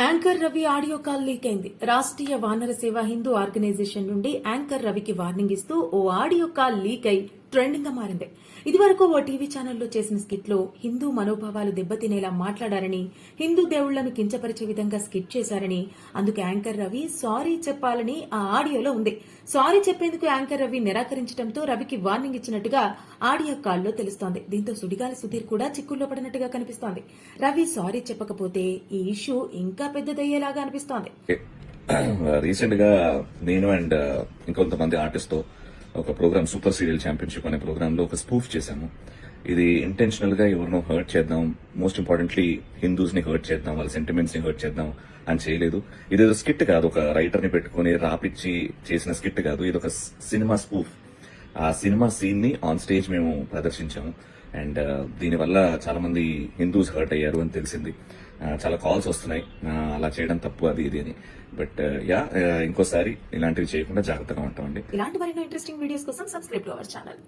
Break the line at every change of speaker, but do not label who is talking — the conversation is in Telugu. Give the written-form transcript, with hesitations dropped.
Anchor Ravi audio call leak అయింది. రాష్ట్రీయ వానర సేవ హిందూ ఆర్గనైజేషన్ నుండి యాంకర్ రవికి వార్నింగ్ ఇస్తూ ఓ ఆడియో కాల్ లీక్ అయి ట్రెండింగ్ గా మారింది. ఇదివరకు ఓ టీవీ ఛానల్లో చేసిన స్కిట్ లో హిందూ మనోభావాలు దెబ్బతినేలా మాట్లాడారని, హిందూ దేవుళ్లను కించపరిచే విధంగా స్కిట్ చేశారని, అందుకు యాంకర్ రవి సారీ చెప్పాలని ఆ ఆడియోలో ఉంది. సారీ చెప్పేందుకు యాంకర్ రవి నిరాకరించడంతో రవికి వార్నింగ్ ఇచ్చినట్టుగా ఆడియో కాల్లో తెలుస్తోంది. దీంతో సుడిగాలి సుధీర్ కూడా చిక్కుల్లో పడినట్టుగా కనిపిస్తోంది. రవి సారీ చెప్పకపోతే ఈ ఇష్యూ ఇంకా పెద్దదయ్యేలాగా అనిపిస్తోంది.
రీసెంట్ గా నేను అండ్ ఇంకొంతమంది ఆర్టిస్ట్ తో ఒక ప్రోగ్రామ్ సూపర్ సీరియల్ ఛాంపియన్షిప్ అనే ప్రోగ్రామ్ లో ఒక స్పూఫ్ చేశాము. ఇది ఇంటెన్షనల్ గా ఎవరినో హర్ట్ చేద్దాం, మోస్ట్ ఇంపార్టెంట్లీ హిందూస్ ని హర్ట్ చేద్దాం, వాళ్ళ సెంటిమెంట్స్ ని హర్ట్ చేద్దాం అని చేయలేదు. ఇదేదో స్కిట్ కాదు, ఒక రైటర్ ని పెట్టుకుని రాపిచ్చి చేసిన స్కిట్ కాదు. ఇది ఒక సినిమా స్పూఫ్. ఆ సినిమా సీన్ ని ఆన్ స్టేజ్ మేము ప్రదర్శించాము. అండ్ దీనివల్ల చాలా మంది హిందూస్ హర్ట్ అయ్యారు అని తెలిసింది. చాలా కాల్స్ వస్తున్నాయి అలా చేయడం తప్పు అది ఇది అని. బట్ ఇంకోసారి ఇలాంటివి చేయకుండా జాగ్రత్తగా ఉంటామండి.
ఇలాంటి మరిన్ని ఇంట్రెస్టింగ్ వీడియోస్ కోసం సబ్స్క్రైబ్ టు అవర్ ఛానల్.